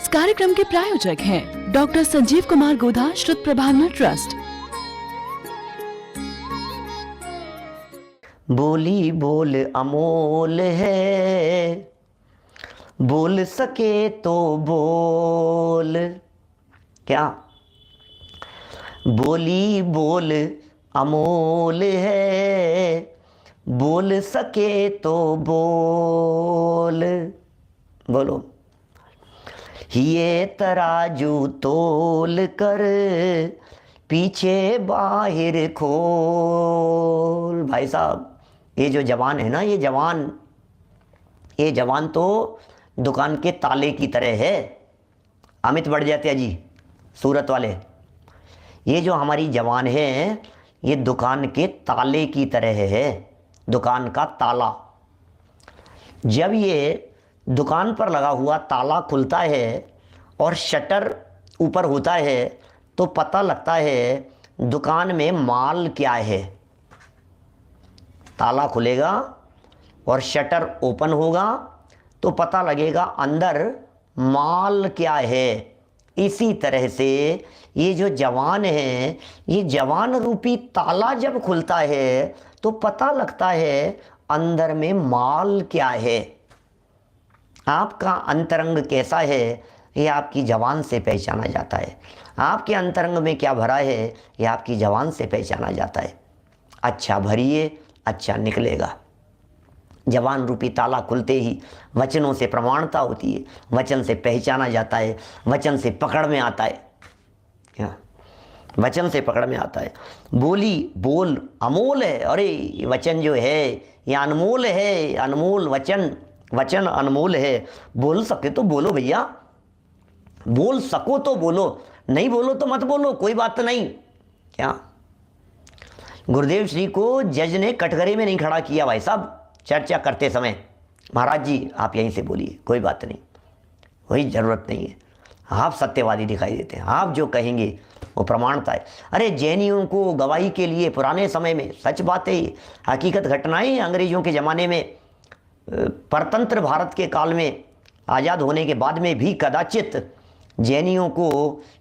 इस कार्यक्रम के प्रायोजक हैं डॉक्टर संजीव कुमार गोधा श्रुत प्रभावना ट्रस्ट। बोली बोल अमोल है, बोल सके तो बोल। क्या बोली बोल अमोल है, बोल सके तो बोल। बोलो। ये तराजू तोल कर पीछे बाहर खोल। भाई साहब, ये जो जवान है ना, ये जवान तो दुकान के ताले की तरह है। अमित बढ़ जाते जी, सूरत वाले। ये जो हमारी जवान है, ये दुकान के ताले की तरह है। दुकान का ताला, जब ये दुकान पर लगा हुआ ताला खुलता है और शटर ऊपर होता है तो पता लगता है दुकान में माल क्या है। ताला खुलेगा और शटर ओपन होगा तो पता लगेगा अंदर माल क्या है। इसी तरह से ये जो जवान है, ये जवान रूपी ताला जब खुलता है तो पता लगता है अंदर में माल क्या है। आपका अंतरंग कैसा है, ये आपकी जवान से पहचाना जाता है। आपके अंतरंग में क्या भरा है, ये आपकी जवान से पहचाना जाता है। अच्छा भरिए, अच्छा निकलेगा। जवान रूपी ताला खुलते ही वचनों से प्रमाणता होती है, वचन से पहचाना जाता है, वचन से पकड़ में आता है। वचन से पकड़ में आता है। बोली बोल अमोल है। अरे वचन जो है ये अनमोल है, अनमोल वचन अनमोल है। बोल सके तो बोलो भैया, बोल सको तो बोलो, नहीं बोलो तो मत बोलो, कोई बात नहीं। क्या गुरुदेव श्री को जज ने कटघरे में नहीं खड़ा किया भाई साहब चर्चा करते समय। महाराज जी आप यहीं से बोलिए, कोई बात नहीं, कोई ज़रूरत नहीं है। आप सत्यवादी दिखाई देते हैं, आप जो कहेंगे वो प्रमाणता है। अरे जैनियों को गवाही के लिए पुराने समय में, सच बात है, हकीकत घटनाएं, अंग्रेजों के ज़माने में, परतंत्र भारत के काल में, आज़ाद होने के बाद में भी कदाचित जैनियों को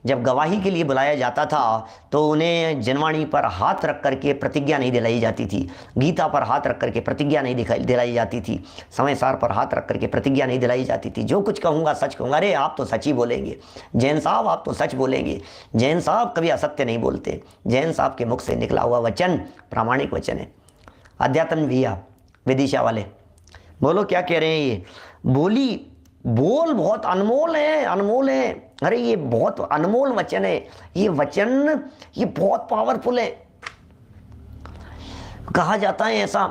जब गवाही के लिए बुलाया जाता था तो उन्हें जनवाणी पर हाथ रख करके प्रतिज्ञा नहीं दिलाई जाती थी, गीता पर हाथ रख करके प्रतिज्ञा नहीं दिलाई जाती थी, समय सार पर हाथ रख करके प्रतिज्ञा नहीं दिलाई जाती थी। जो कुछ कहूँगा सच कहूँगा। अरे आप तो सच ही बोलेंगे जैन साहब, आप तो सच बोलेंगे। जैन साहब कभी असत्य नहीं बोलते। जैन साहब के मुख से निकला हुआ वचन प्रामाणिक वचन है। अध्यात्म भैया विदिशा वाले, बोलो क्या कह रहे हैं ये। बोली बोल बहुत अनमोल है, अनमोल है। अरे ये बहुत अनमोल वचन है। ये वचन ये बहुत पावरफुल है। कहा जाता है ऐसा,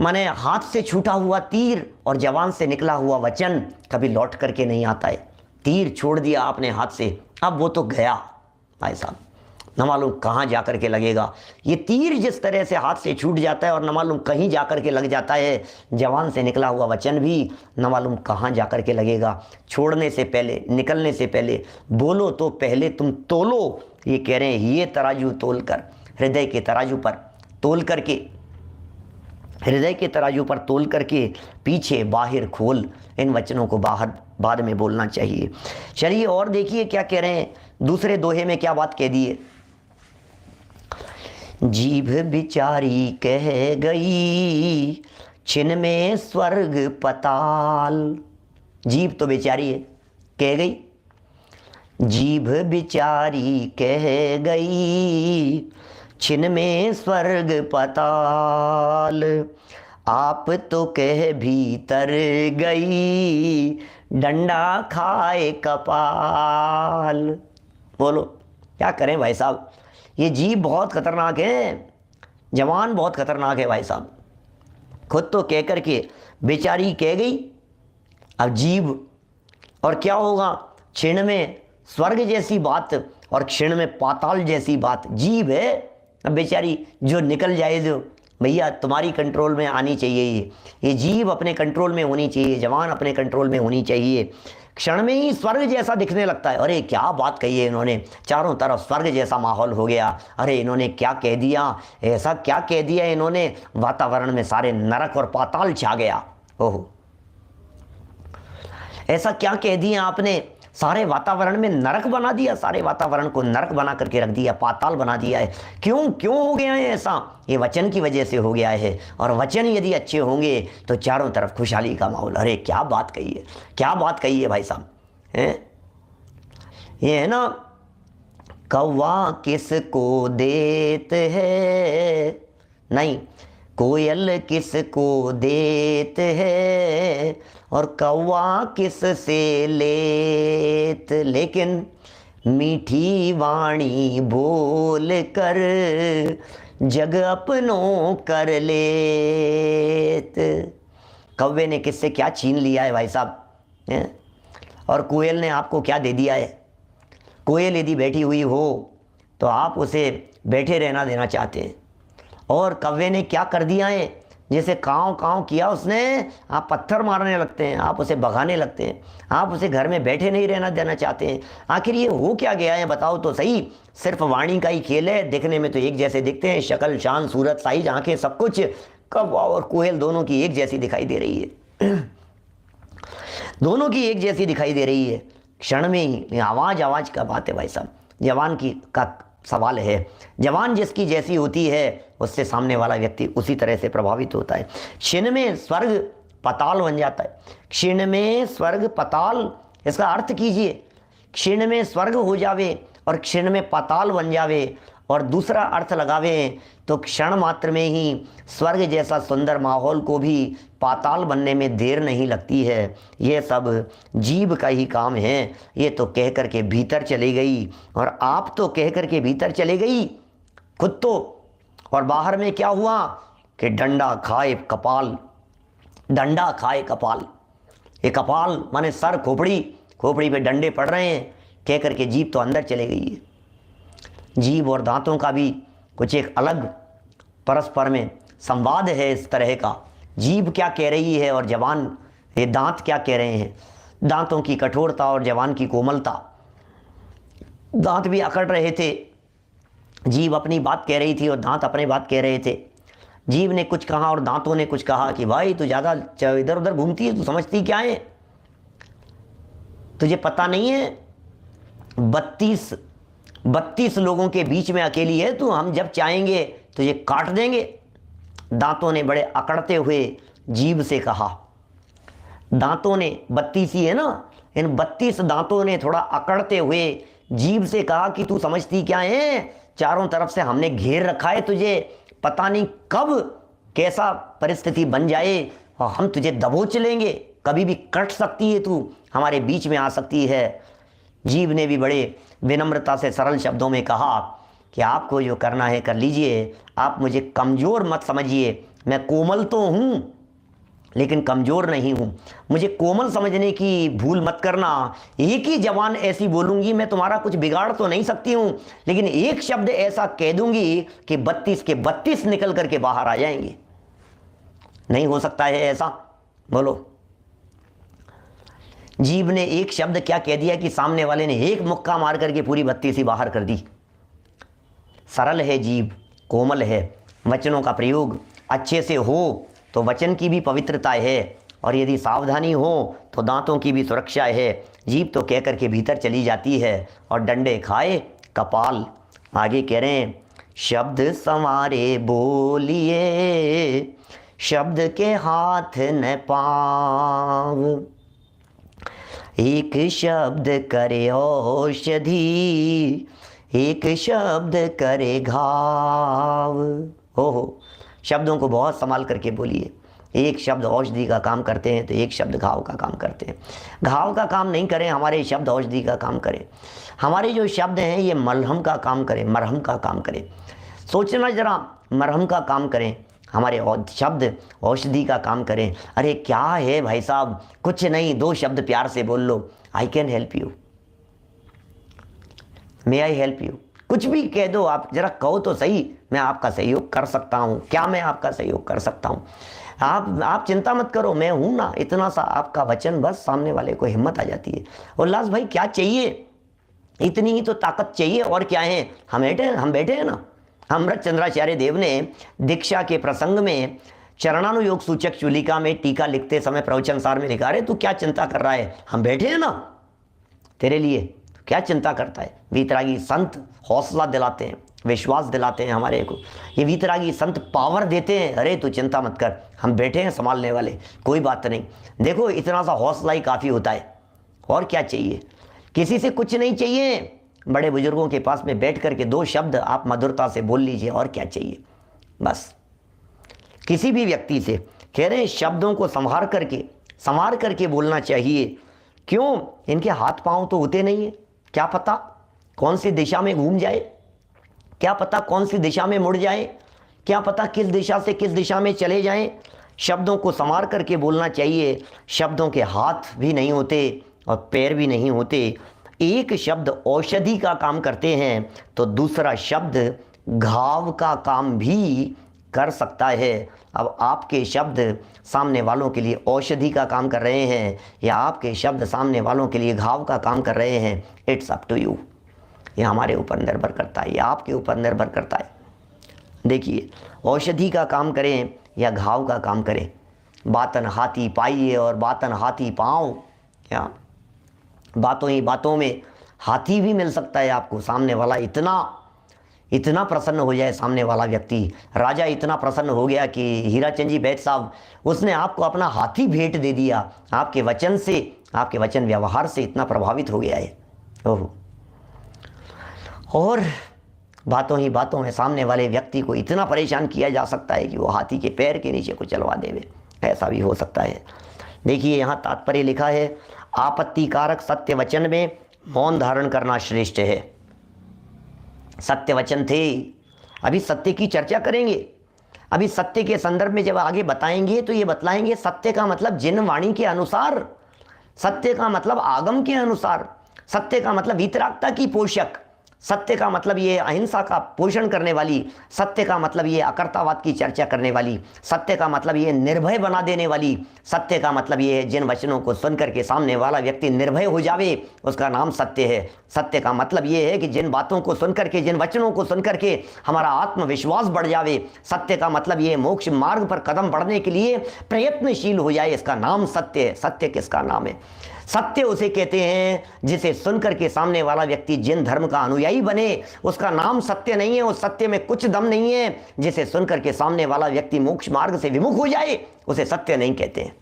माने हाथ से छूटा हुआ तीर और जवान से निकला हुआ वचन कभी लौट करके नहीं आता है। तीर छोड़ दिया आपने हाथ से, अब वो तो गया भाई साहब, न मालूम कहाँ जा कर के लगेगा। ये तीर जिस तरह से हाथ से छूट जाता है और न मालूम कहीं जा कर के लग जाता है, जवान से निकला हुआ वचन भी न मालूम कहाँ जा कर के लगेगा। छोड़ने से पहले, निकलने से पहले बोलो तो पहले तुम तोलो। ये कह रहे हैं ये तराजू तोल कर, हृदय के तराजू पर तोल करके, हृदय के तराजू पर तोल करके पीछे बाहर खोल। इन वचनों को बाहर बाद में बोलना चाहिए। चलिए और देखिए क्या कह रहे हैं, दूसरे दोहे में क्या बात कह दी है। जीभ बिचारी कह गई छिन में स्वर्ग पताल। जीभ तो बेचारी है, कह गई। जीभ बिचारी कह गई छिन में स्वर्ग पताल। आप तो कह भीतर गई डंडा खाए कपाल। बोलो क्या करें भाई साहब, ये जीभ बहुत खतरनाक है। जवान बहुत खतरनाक है भाई साहब। खुद तो कह कर के बेचारी कह गई, अब जीभ, और क्या होगा, क्षण में स्वर्ग जैसी बात और क्षण में पाताल जैसी बात। जीभ है अब बेचारी, जो निकल जाए, जो भैया तुम्हारी कंट्रोल में आनी चाहिए। ये जीभ अपने कंट्रोल में होनी चाहिए, जवान अपने कंट्रोल में होनी चाहिए। क्षण में ही स्वर्ग जैसा दिखने लगता है। अरे क्या बात कही है इन्होंने, चारों तरफ स्वर्ग जैसा माहौल हो गया। अरे इन्होंने क्या कह दिया, ऐसा क्या कह दिया इन्होंने, वातावरण में सारे नरक और पाताल छा गया। ओहो, ऐसा क्या कह दिया आपने, सारे वातावरण में नरक बना दिया, सारे वातावरण को नरक बना करके रख दिया, पाताल बना दिया है। क्यों क्यों हो गया है ऐसा? ये वचन की वजह से हो गया है। और वचन यदि अच्छे होंगे तो चारों तरफ खुशहाली का माहौल। अरे क्या बात कही है, क्या बात कही है भाई साहब। ये है ना, कौवा किसको देत है, नहीं कोयल किसको देत है, और कौवा किस से लेत, लेकिन मीठी वाणी बोल कर जग अपनों कर लेत। कौवे ने किससे क्या छीन लिया है भाई साहब, और कोयल ने आपको क्या दे दिया है? कोयल यदि बैठी हुई हो तो आप उसे बैठे रहना देना चाहते हैं, और कौवे ने क्या कर दिया है? जैसे काँव काँव किया उसने, आप पत्थर मारने लगते हैं, आप उसे भगाने लगते हैं, आप उसे घर में बैठे नहीं रहना देना चाहते हैं। आखिर ये हो क्या गया है, बताओ तो सही। सिर्फ वाणी का ही खेल है, दिखने में तो एक जैसे दिखते हैं, शक्ल शान सूरत साइज आंखें सब कुछ कौवा और कोयल दोनों की एक जैसी दिखाई दे रही है। दोनों की एक जैसी दिखाई दे रही है क्षण में ही। आवाज़ आवाज़ का बात है भाई साहब, जवान की का सवाल है। जवान जिसकी जैसी होती है उससे सामने वाला व्यक्ति उसी तरह से प्रभावित होता है। क्षण में स्वर्ग पाताल बन जाता है। क्षण में स्वर्ग पाताल, इसका अर्थ कीजिए, क्षण में स्वर्ग हो जावे और क्षण में पाताल बन जावे, और दूसरा अर्थ लगावे तो क्षण मात्र में ही स्वर्ग जैसा सुंदर माहौल को भी पाताल बनने में देर नहीं लगती है। ये सब जीभ का ही काम है। ये तो कह कर के भीतर चली गई, और आप तो कह कर के भीतर चले गई खुद तो, और बाहर में क्या हुआ कि डंडा खाए कपाल, डंडा खाए कपाल। ये कपाल माने सर, खोपड़ी, खोपड़ी पे डंडे पड़ रहे हैं, कह कर के जीभ तो अंदर चले गई है। जीभ और दांतों का भी कुछ एक अलग परस्पर में संवाद है इस तरह का। जीभ क्या कह रही है और जवान ये दांत क्या कह रहे हैं। दांतों की कठोरता और जवान की कोमलता। दांत भी अकड़ रहे थे, जीभ अपनी बात कह रही थी और दांत अपनी बात कह रहे थे। जीभ ने कुछ कहा और दांतों ने कुछ कहा कि भाई तू ज़्यादा इधर उधर घूमती है, तू समझती क्या है, तुझे पता नहीं है 32 लोगों के बीच में अकेली है तू, हम जब चाहेंगे तुझे काट देंगे। दांतों ने बड़े अकड़ते हुए जीभ से कहा। दांतों ने 32 ही है ना, इन 32 दांतों ने थोड़ा अकड़ते हुए जीभ से कहा कि तू समझती क्या है, चारों तरफ से हमने घेर रखा है तुझे, पता नहीं कब कैसा परिस्थिति बन जाए और हम तुझे दबोच लेंगे, कभी भी कट सकती है तू, हमारे बीच में आ सकती है। जीभ ने भी बड़े विनम्रता से सरल शब्दों में कहा कि आपको जो करना है कर लीजिए, आप मुझे कमज़ोर मत समझिए, मैं कोमल तो हूँ लेकिन कमज़ोर नहीं हूँ, मुझे कोमल समझने की भूल मत करना। एक ही जवान ऐसी बोलूँगी, मैं तुम्हारा कुछ बिगाड़ तो नहीं सकती हूँ, लेकिन एक शब्द ऐसा कह दूँगी कि 32 के 32 निकल करके बाहर आ जाएंगे। नहीं हो सकता है ऐसा, बोलो। जीभ ने एक शब्द क्या कह दिया कि सामने वाले ने एक मुक्का मार करके पूरी 32 ही बाहर कर दी। सरल है जीभ, कोमल है, वचनों का प्रयोग अच्छे से हो तो वचन की भी पवित्रता है, और यदि सावधानी हो तो दांतों की भी सुरक्षा है। जीभ तो कह करके भीतर चली जाती है और डंडे खाए कपाल। आगे कह रहे हैं, शब्द संवारे बोलिए, शब्द के हाथ न पाँव, एक शब्द करे औषधि, एक शब्द करे घाव। हो शब्दों को बहुत संभाल करके बोलिए। एक शब्द औषधि का काम करते हैं तो एक शब्द घाव का काम करते हैं। घाव का काम नहीं करें, हमारे शब्द औषधि का काम करें। हमारे जो शब्द हैं ये मलहम का काम करें, मरहम का काम करें। सोचना जरा, मरहम का काम करें, हमारे शब्द औषधि का काम करें। अरे क्या है भाई साहब, कुछ नहीं, 2 शब्द प्यार से बोल लो, I can help you, may I help you, कुछ भी कह दो आप, जरा कहो तो सही, मैं आपका सहयोग कर सकता हूँ, क्या मैं आपका सहयोग कर सकता हूँ। आप चिंता मत करो, मैं हूँ ना, इतना सा आपका वचन, बस सामने वाले को हिम्मत आ जाती है। उल्लास भाई क्या चाहिए, इतनी ही तो ताकत चाहिए, और क्या है, हम बैठे हैं ना। अमृत चंद्राचार्य देव ने दीक्षा के प्रसंग में चरणानुयोग सूचक चूलिका में टीका लिखते समय प्रवचन सार में लिखा, रहे तू क्या चिंता कर रहा है, हम बैठे हैं ना, तेरे लिए क्या चिंता करता है। वीतरागी संत हौसला दिलाते हैं, विश्वास दिलाते हैं हमारे को। ये वीतरागी संत पावर देते हैं, अरे तू चिंता मत कर, हम बैठे हैं संभालने वाले, कोई बात नहीं। देखो इतना सा हौसला ही काफ़ी होता है, और क्या चाहिए, किसी से कुछ नहीं चाहिए। बड़े बुजुर्गों के पास में बैठ करके 2 शब्द आप मधुरता से बोल लीजिए, और क्या चाहिए। बस किसी भी व्यक्ति से कह रहे हैं शब्दों को संभार करके बोलना चाहिए। क्यों, इनके हाथ पांव तो होते नहीं है, क्या पता कौन सी दिशा में घूम जाए, क्या पता कौन सी दिशा में मुड़ जाए, क्या पता किस दिशा से किस दिशा में चले जाएं। शब्दों को संभार करके बोलना चाहिए। शब्दों के हाथ भी नहीं होते और पैर भी नहीं होते। एक शब्द औषधि का काम करते हैं तो दूसरा शब्द घाव का काम भी कर सकता है। अब आपके शब्द सामने वालों के लिए औषधि का काम कर रहे हैं या आपके शब्द सामने वालों के लिए घाव का काम कर रहे हैं, इट्स अप टू यू। ये हमारे ऊपर निर्भर करता है, ये आपके ऊपर निर्भर करता है। देखिए, औषधि का काम करें या घाव का काम करें, बातन हाथी पाइए और बातन हाथी पाँव। क्या बातों ही बातों में हाथी भी मिल सकता है आपको। सामने वाला इतना प्रसन्न हो जाए, सामने वाला व्यक्ति, राजा इतना प्रसन्न हो गया कि हीराचंद जी बैद साहब, उसने आपको अपना हाथी भेंट दे दिया। आपके वचन से, आपके वचन व्यवहार से इतना प्रभावित हो गया है। ओह, और बातों ही बातों में सामने वाले व्यक्ति को इतना परेशान किया जा सकता है कि वो हाथी के पैर के नीचे को चलवा देवे, ऐसा भी हो सकता है। देखिए यहाँ तात्पर्य लिखा है, आपत्तिकारक सत्य वचन में मौन धारण करना श्रेष्ठ है। सत्य वचन थे, अभी सत्य की चर्चा करेंगे। अभी सत्य के संदर्भ में जब आगे बताएंगे तो ये बतलाएंगे सत्य का मतलब जिन वाणी के अनुसार, सत्य का मतलब आगम के अनुसार, सत्य का मतलब वीतरागता की पोषक, सत्य का मतलब ये अहिंसा का पोषण करने वाली, सत्य का मतलब ये अकर्तावाद की चर्चा करने वाली, सत्य का मतलब ये निर्भय बना देने वाली, सत्य का मतलब ये है जिन वचनों को सुनकर के सामने वाला व्यक्ति निर्भय हो जावे, उसका नाम सत्य है। सत्य का मतलब ये है कि जिन बातों को सुनकर के, जिन वचनों को सुनकर के हमारा आत्मविश्वास बढ़ जावे। सत्य का मतलब ये मोक्ष मार्ग पर कदम बढ़ने के लिए प्रयत्नशील हो जाए, इसका नाम सत्य है। सत्य किसका नाम है? सत्य उसे कहते हैं जिसे सुनकर के सामने वाला व्यक्ति जिन धर्म का अनुयायी बने, उसका नाम सत्य नहीं है, उस सत्य में कुछ दम नहीं है। जिसे सुनकर के सामने वाला व्यक्ति मोक्ष मार्ग से विमुख हो जाए, उसे सत्य नहीं कहते हैं।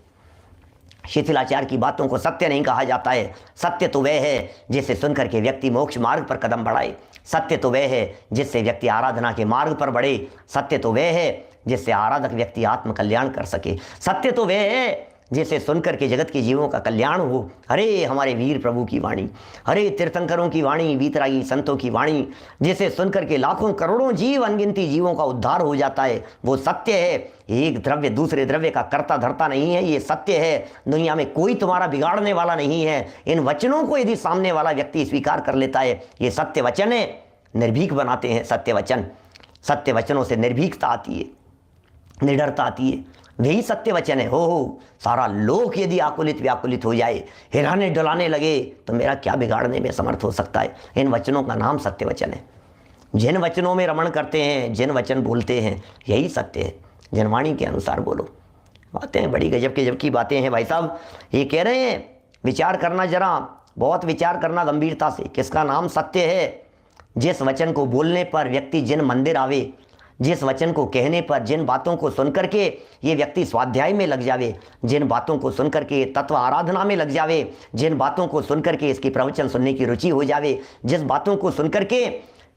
शिथिलाचार की बातों को सत्य नहीं कहा जाता है। सत्य तो वह है जिसे सुनकर के व्यक्ति मोक्ष मार्ग पर कदम बढ़ाए। सत्य तो वह है जिससे व्यक्ति आराधना के मार्ग पर बढ़े। सत्य तो वह है जिससे आराधक व्यक्ति आत्म कल्याण कर सके। सत्य तो वह है जिसे सुनकर के जगत के जीवों का कल्याण हो। अरे हमारे वीर प्रभु की वाणी, अरे तीर्थंकरों की वाणी, वीतरागी संतों की वाणी, जिसे सुनकर के लाखों करोड़ों जीव, अनगिनती जीवों का उद्धार हो जाता है, वो सत्य है। एक द्रव्य दूसरे द्रव्य का करता धरता नहीं है, ये सत्य है। दुनिया में कोई तुम्हारा बिगाड़ने वाला नहीं है। इन वचनों को यदि सामने वाला व्यक्ति स्वीकार कर लेता है, ये सत्य वचन है। निर्भीक बनाते हैं सत्य वचन। सत्य वचनों से निर्भीकता आती है, निडरता आती है। वही सत्य वचन है। हो सारा लोक यदि आकुलित व्याकुलित हो जाए, हिलाने डुलाने लगे, तो मेरा क्या बिगाड़ने में समर्थ हो सकता है? इन वचनों का नाम सत्य वचन है। जिन वचनों में रमण करते हैं, जिन वचन बोलते हैं, यही सत्य है। जनवाणी के अनुसार बोलो। बातें बड़ी गजब की बातें हैं भाई साहब। ये कह रहे हैं विचार करना, जरा बहुत विचार करना गंभीरता से। किसका नाम सत्य है? जिस वचन को बोलने पर व्यक्ति जिन मंदिर आवे, जिस वचन को कहने पर, जिन बातों को सुनकर के ये व्यक्ति स्वाध्याय में लग जावे, जिन बातों को सुनकर के तत्व आराधना में लग जावे, जिन बातों को सुनकर के इसकी प्रवचन सुनने की रुचि हो जावे, जिस बातों को सुनकर के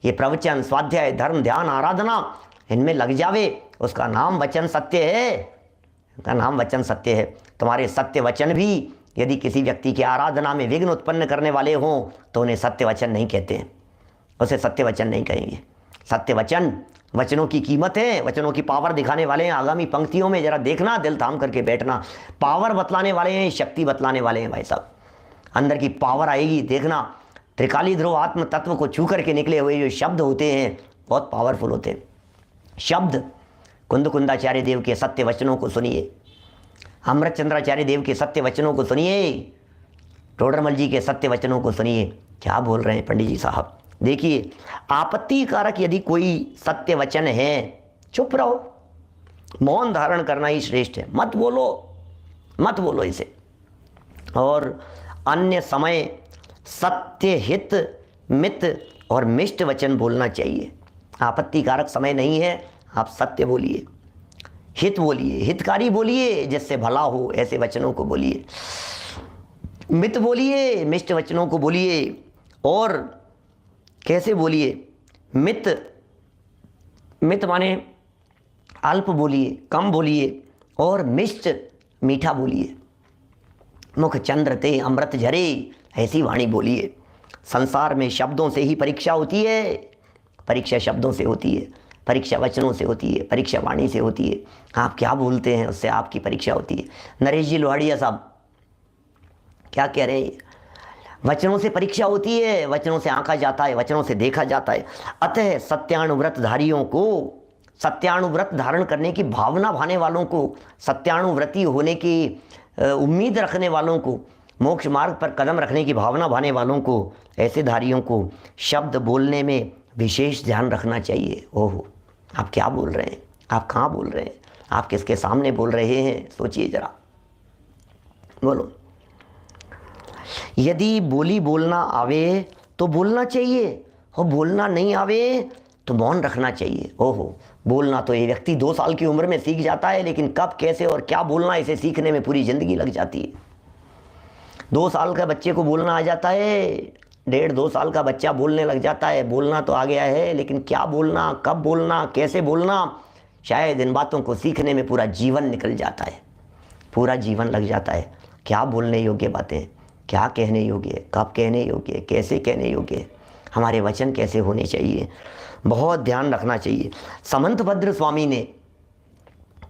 ये प्रवचन, स्वाध्याय, धर्म, ध्यान, आराधना इनमें लग जावे, उसका नाम वचन सत्य है। उसका नाम वचन सत्य है। तुम्हारे सत्य वचन भी यदि किसी व्यक्ति की आराधना में विघ्न उत्पन्न करने वाले हों, तो उन्हें सत्य वचन नहीं कहते हैं, उसे सत्य वचन नहीं कहेंगे। सत्य वचन, वचनों की कीमत है, वचनों की पावर दिखाने वाले हैं। आगामी पंक्तियों में जरा देखना, दिल थाम करके बैठना। पावर बतलाने वाले हैं, शक्ति बतलाने वाले हैं भाई साहब। अंदर की पावर आएगी, देखना। त्रिकाली ध्रुव आत्म तत्व को छू करके निकले हुए जो शब्द होते हैं, बहुत पावरफुल होते हैं शब्द। कुंदकुंदाचार्य देव के सत्य वचनों को सुनिए, अमृतचंद्राचार्य देव के सत्य वचनों को सुनिए, टोडरमल जी के सत्य वचनों को सुनिए। क्या बोल रहे हैं पंडित जी साहब? देखिए, आपत्तिकारक यदि कोई सत्य वचन है, चुप रहो, मौन धारण करना ही श्रेष्ठ है। मत बोलो, मत बोलो इसे। और अन्य समय सत्य, हित, मित और मिष्ट वचन बोलना चाहिए। आपत्तिकारक समय नहीं है, आप सत्य बोलिए, हित बोलिए, हितकारी बोलिए, जिससे भला हो ऐसे वचनों को बोलिए। मित बोलिए, मिष्ट वचनों को बोलिए। और कैसे बोलिए? मित, मित माने अल्प बोलिए, कम बोलिए। और मिष्ट, मीठा बोलिए। मुख चंद्र ते अमृत झरे, ऐसी वाणी बोलिए। संसार में शब्दों से ही परीक्षा होती है। परीक्षा शब्दों से होती है, परीक्षा वचनों से होती है, परीक्षा वाणी से होती है। आप क्या बोलते हैं उससे आपकी परीक्षा होती है। नरेश जी लोहाड़िया साहब क्या कह रहे हैं? वचनों से परीक्षा होती है, वचनों से आंका जाता है, वचनों से देखा जाता है। अतः सत्यानुव्रतधारियों को, सत्यानुव्रत धारण करने की भावना भाने वालों को, सत्यानुव्रती होने की उम्मीद रखने वालों को, मोक्ष मार्ग पर कदम रखने की भावना भाने वालों को, ऐसे धारियों को शब्द बोलने में विशेष ध्यान रखना चाहिए। ओहो, आप क्या बोल रहे हैं? आप कहाँ बोल रहे हैं? आप किसके सामने बोल रहे हैं? सोचिए जरा, बोलो। यदि बोली बोलना आवे तो बोलना चाहिए, और बोलना नहीं आवे तो मौन रखना चाहिए। ओहो, बोलना तो ये व्यक्ति 2 साल की उम्र में सीख जाता है, लेकिन कब, कैसे और क्या बोलना, इसे सीखने में पूरी ज़िंदगी लग जाती है। 2 साल का बच्चे को बोलना आ जाता है, 1.5-2 साल का बच्चा बोलने लग जाता है। बोलना तो आ गया है, लेकिन क्या बोलना, कब बोलना, कैसे बोलना, शायद इन बातों को सीखने में पूरा जीवन निकल जाता है, पूरा जीवन लग जाता है। क्या बोलने योग्य बातें, क्या कहने योग्य, कब कहने योग्य, कैसे कहने योग्य, हमारे वचन कैसे होने चाहिए, बहुत ध्यान रखना चाहिए। समंतभद्र स्वामी ने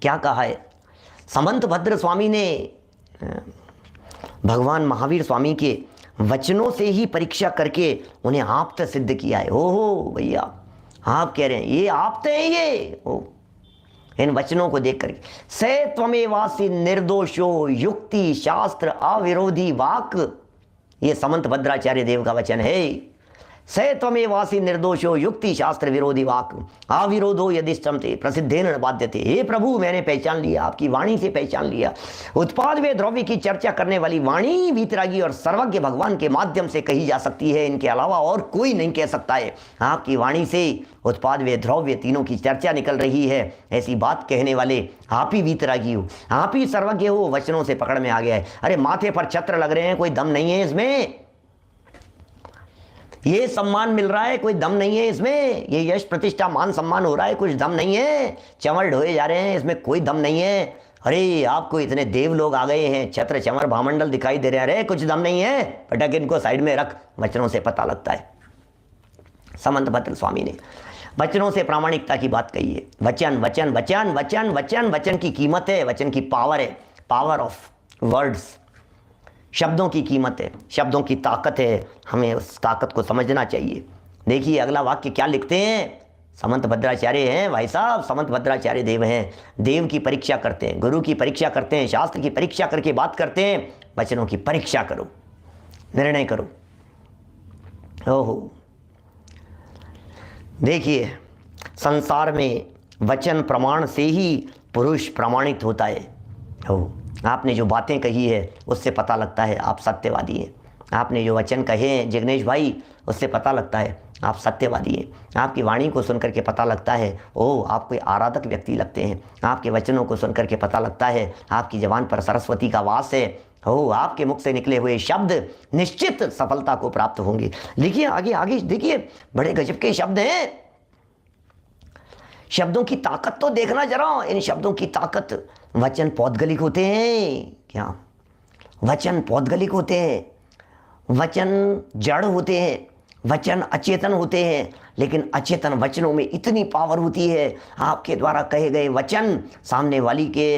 क्या कहा है? समंतभद्र स्वामी ने भगवान महावीर स्वामी के वचनों से ही परीक्षा करके उन्हें आप्त सिद्ध किया है। ओहो भैया, आप कह रहे हैं ये आप्त है ये। ओ, इन वचनों को देख करके, से त्वमेवासी निर्दोषो युक्ति शास्त्र अविरोधी वाक, ये समंत भद्राचार्य देव का वचन है। से त्वमेवासी निर्दोषो युक्ति शास्त्र विरोधी वाक अविरोधो यदिष्टमते प्रसिद्धेन बाध्यते। हे प्रभु, मैंने पहचान लिया, आपकी वाणी से पहचान लिया। उत्पाद व द्रव्य की चर्चा करने वाली वाणी वीतरागी और सर्वज्ञ भगवान के माध्यम से कही जा सकती है, इनके अलावा और कोई नहीं कह सकता है। आपकी वाणी से उत्पाद व द्रव्य तीनों की चर्चा निकल रही है, ऐसी बात कहने वाले आप ही वीतरागी हो, आप ही सर्वज्ञ हो। वचनों से पकड़ में आ गया है। अरे माथे पर छत्र लग रहे हैं, कोई दम नहीं है इसमें। ये सम्मान मिल रहा है, कोई दम नहीं है इसमें। ये यश प्रतिष्ठा मान सम्मान हो रहा है, कुछ दम नहीं है। चंवर ढोए जा रहे हैं, इसमें कोई दम नहीं है। अरे आपको इतने देव लोग आ गए हैं, छत्र चंवर भामंडल दिखाई दे रहे हैं, अरे कुछ दम नहीं है। पटक इनको साइड में रख, वचनों से पता लगता है। समंतभद्र स्वामी ने वचनों से प्रामाणिकता की बात कही है। वचन वचन वचन वचन वचन वचन की कीमत है, वचन की पावर है, पावर ऑफ वर्ड्स। शब्दों की कीमत है, शब्दों की ताकत है, हमें उस ताकत को समझना चाहिए। देखिए अगला वाक्य क्या लिखते हैं। समंत भद्राचार्य हैं भाई साहब, समंत भद्राचार्य देव हैं। देव की परीक्षा करते हैं, गुरु की परीक्षा करते हैं, शास्त्र की परीक्षा करके बात करते हैं। वचनों की परीक्षा करो, निर्णय करो। ओहो, देखिए संसार में वचन प्रमाण से ही पुरुष प्रमाणित होता है। ओह, आपने जो बातें कही है उससे पता लगता है आप सत्यवादी हैं। आपने जो वचन कहे हैं जिग्नेश भाई, उससे पता लगता है आप सत्यवादी हैं। आपकी वाणी को सुनकर के पता लगता है ओह आप कोई आराधक व्यक्ति लगते हैं। आपके वचनों को सुनकर के पता लगता है आपकी ज़बान पर सरस्वती का वास है। ओह आपके मुख से निकले हुए शब्द निश्चित सफलता को प्राप्त होंगे। लिखिए आगे आगे देखिए, बड़े गजब के शब्द हैं। शब्दों की ताकत तो देखना जरा, इन शब्दों की ताकत। वचन पौद्गलिक होते हैं क्या? वचन पौद्गलिक होते हैं, वचन जड़ होते हैं, वचन अचेतन होते हैं, लेकिन अचेतन वचनों में इतनी पावर होती है। आपके द्वारा कहे गए वचन सामने वाली के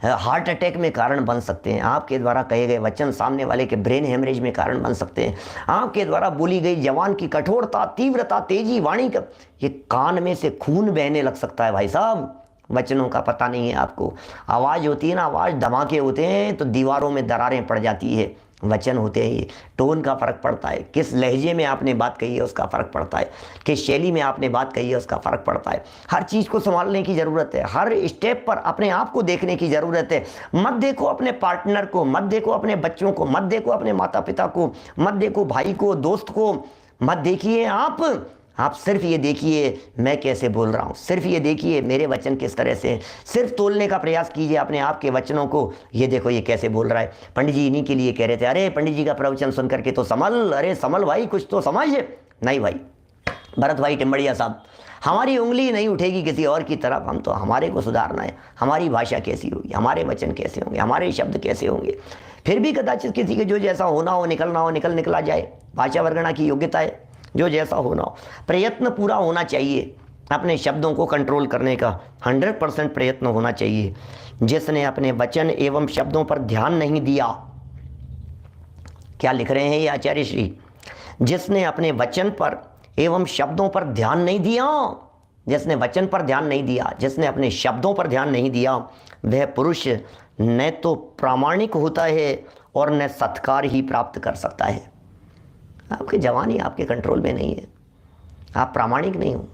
हार्ट अटैक में कारण बन सकते हैं। आपके द्वारा कहे गए वचन सामने वाले के ब्रेन हेमरेज में कारण बन सकते हैं। आपके द्वारा बोली गई जवान की कठोरता, तीव्रता, तेजी वाणी का, ये कान में से खून बहने लग सकता है भाई साहब। वचनों का पता नहीं है आपको। आवाज़ होती है ना, आवाज़ धमाके होते हैं तो दीवारों में दरारें पड़ जाती है। वचन होते हैं, टोन का फ़र्क पड़ता है, किस लहजे में आपने बात कही है उसका फ़र्क पड़ता है, किस शैली में आपने बात कही है उसका फ़र्क पड़ता है। हर चीज़ को संभालने की ज़रूरत है, हर स्टेप पर अपने आप को देखने की ज़रूरत है। मत देखो अपने पार्टनर को, मत देखो अपने बच्चों को, मत देखो अपने माता पिता को, मत देखो भाई को, दोस्त को, मत देखिए आप सिर्फ ये देखिए मैं कैसे बोल रहा हूँ, सिर्फ ये देखिए मेरे वचन किस तरह से हैं। सिर्फ तोलने का प्रयास कीजिए अपने आप के वचनों को, ये देखो ये कैसे बोल रहा है। पंडित जी इन्हीं के लिए कह रहे थे, अरे पंडित जी का प्रवचन सुन करके तो संभल, अरे संभल भाई, कुछ तो समझ। नहीं भाई, भरत भाई टिम्बड़िया साहब, हमारी उंगली नहीं उठेगी किसी और की तरफ, हम तो हमारे को सुधारना है। हमारी भाषा कैसी होगी, हमारे वचन कैसे होंगे, हमारे शब्द कैसे होंगे। फिर भी कदाचित किसी के जो जैसा होना हो, निकलना हो, निकला जाए। भाषा वर्गणा की योग्यता है, जो जैसा होना हो। प्रयत्न पूरा होना चाहिए अपने शब्दों को कंट्रोल करने का, 100% प्रयत्न होना चाहिए। जिसने अपने वचन एवं शब्दों पर ध्यान नहीं दिया, क्या लिख रहे हैं ये आचार्य श्री, जिसने अपने वचन पर एवं शब्दों पर ध्यान नहीं दिया, जिसने वचन पर ध्यान नहीं दिया, जिसने अपने शब्दों पर ध्यान नहीं दिया, वह पुरुष न तो प्रामाणिक होता है और न सत्कार ही प्राप्त कर सकता है। आपकी जवानी आपके कंट्रोल में नहीं है, आप प्रामाणिक नहीं हो।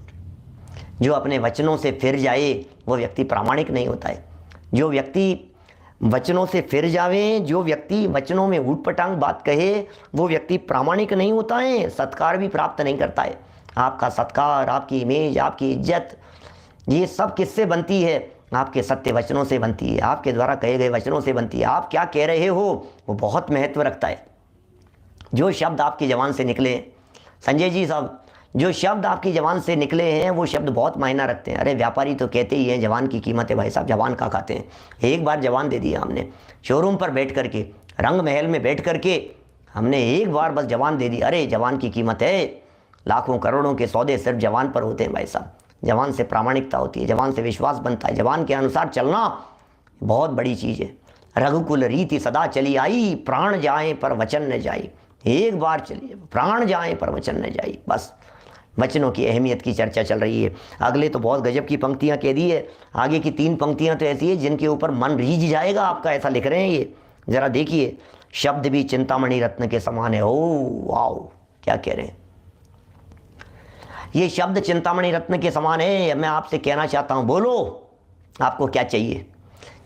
जो अपने वचनों से फिर जाए वो व्यक्ति प्रामाणिक नहीं होता है। जो व्यक्ति वचनों से फिर जावे, जो व्यक्ति वचनों में ऊटपटांग बात कहे, वो व्यक्ति प्रामाणिक नहीं होता है, सत्कार भी प्राप्त नहीं करता है। आपका सत्कार, आपकी इमेज, आपकी इज्जत, ये सब किससे बनती है? आपके सत्य वचनों से बनती है, आपके द्वारा कहे गए वचनों से बनती है। आप क्या कह रहे हो वो बहुत महत्व रखता है। जो शब्द आपकी ज़बान से निकले, संजय जी साहब, जो शब्द आपकी ज़बान से निकले हैं वो शब्द बहुत मायना रखते हैं। अरे व्यापारी तो कहते ही हैं ज़बान की कीमत है भाई साहब, ज़बान का खाते हैं। एक बार ज़बान दे दिया हमने, शोरूम पर बैठ करके, रंग महल में बैठ करके हमने एक बार बस ज़बान दे दी, अरे ज़बान की कीमत है। लाखों करोड़ों के सौदे सिर्फ ज़बान पर होते हैं भाई साहब। ज़बान से प्रामाणिकता होती है, ज़बान से विश्वास बनता है, ज़बान के अनुसार चलना बहुत बड़ी चीज़ है। रघुकुल रीति सदा चली आई, प्राण जाए पर वचन न जाए। एक बार चलिए, प्राण जाए पर वचन न जाए। बस वचनों की अहमियत की चर्चा चल रही है। अगले तो बहुत गजब की पंक्तियां कह दी है, आगे की 3 पंक्तियां तो ऐसी है जिनके ऊपर मन रीझ जाएगा आपका, ऐसा लिख रहे हैं ये। जरा देखिए, शब्द भी चिंतामणि रत्न के समान है। ओ वाओ, क्या कह रहे हैं, ये शब्द चिंतामणि रत्न के समान है। मैं आपसे कहना चाहता हूं, बोलो आपको क्या चाहिए।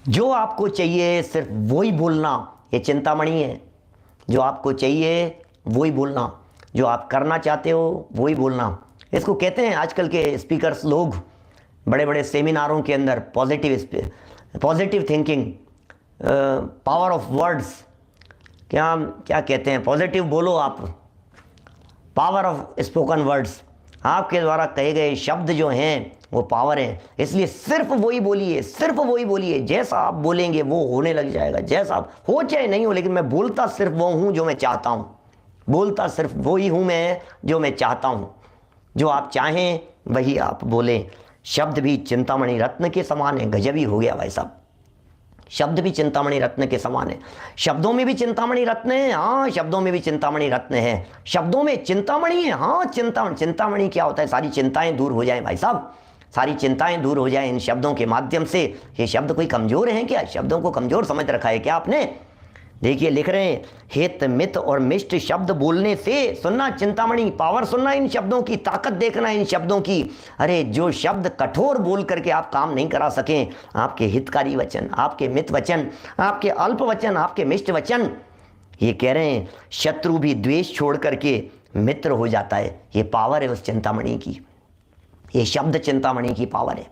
जो आपको चाहिए सिर्फ वही बोलना, ये चिंतामणि है। जो आपको चाहिए वही बोलना, जो आप करना चाहते हो वही बोलना। इसको कहते हैं आजकल के स्पीकर्स लोग बड़े बड़े सेमिनारों के अंदर positive thinking, power of words, क्या क्या कहते हैं, पॉजिटिव बोलो आप, पावर ऑफ स्पोकन वर्ड्स। आपके द्वारा कहे गए शब्द जो हैं वो पावर है, इसलिए सिर्फ वही बोलिए, सिर्फ वही बोलिए। जैसा आप बोलेंगे वो होने लग जाएगा, जैसा आप हो चाहे नहीं हो, लेकिन मैं बोलता सिर्फ वो हूँ जो मैं चाहता हूँ, बोलता सिर्फ वही हूँ मैं जो मैं चाहता हूँ। जो आप चाहें वही आप बोलें। शब्द भी चिंतामणि रत्न के समान है। गजब ही हो गया भाई साहब, शब्द भी चिंतामणि रत्न के समान है। शब्दों में भी चिंतामणि रत्न है, हाँ शब्दों में भी चिंतामणि रत्न है। शब्दों में चिंतामणि है, हाँ चिंतामणि क्या होता है? सारी चिंताएं दूर हो जाएं भाई साहब, सारी चिंताएं दूर हो जाएं इन शब्दों के माध्यम से। ये शब्द कोई कमज़ोर हैं क्या? शब्दों को कमज़ोर समझ रखा है क्या आपने? देखिए लिख रहे हैं, हित मित और मिष्ट शब्द बोलने से, सुनना चिंतामणि, पावर सुनना इन शब्दों की, ताकत देखना इन शब्दों की। अरे जो शब्द कठोर बोल करके आप काम नहीं करा सकें, आपके हितकारी वचन, आपके मित वचन, आपके अल्प वचन, आपके मिष्ट वचन, ये कह रहे हैं शत्रु भी द्वेष छोड़ करके मित्र हो जाता है। ये पावर है उस चिंतामणि की, ये शब्द चिंतामणि की पावर है,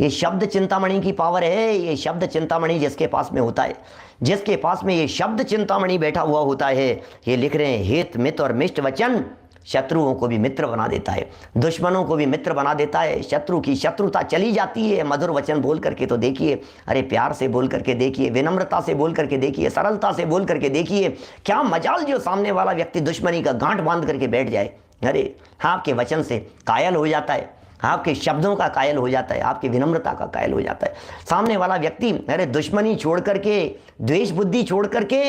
ये शब्द चिंतामणि की पावर है। ये शब्द चिंतामणि जिसके पास में होता है, जिसके पास में ये शब्द चिंतामणि बैठा हुआ होता है, ये लिख रहे हैं हित मित और मिष्ट वचन शत्रुओं को भी मित्र बना देता है, दुश्मनों को भी मित्र बना देता है। शत्रु की शत्रुता चली जाती है मधुर वचन बोल करके। तो देखिए, अरे प्यार से बोल करके देखिए, विनम्रता से बोल करके देखिए, सरलता से बोल करके देखिए, क्या मजाल जो सामने वाला व्यक्ति दुश्मनी का गांठ बांध करके बैठ जाए। अरे आपके वचन से कायल हो जाता है, आपके शब्दों का कायल हो जाता है, आपकी विनम्रता का कायल हो जाता है सामने वाला व्यक्ति। अरे दुश्मनी छोड़ करके, द्वेष बुद्धि छोड़ करके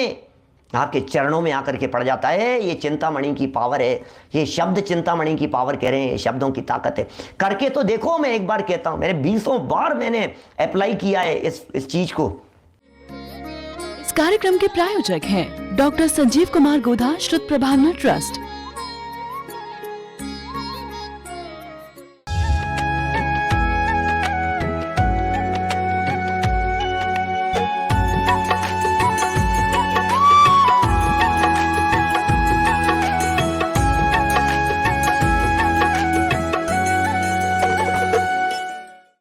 आपके चरणों में आकर के पड़ जाता है। ये चिंतामणि की पावर है, ये शब्द चिंतामणि की पावर कह रहे हैं, शब्दों की ताकत है। करके तो देखो, मैं एक बार कहता हूं, मैंने 20 बार मैंने अप्लाई किया है इस चीज को। इस कार्यक्रम के प्रायोजक हैं डॉक्टर संजीव कुमार गोधा श्रुत प्रभावना ट्रस्ट।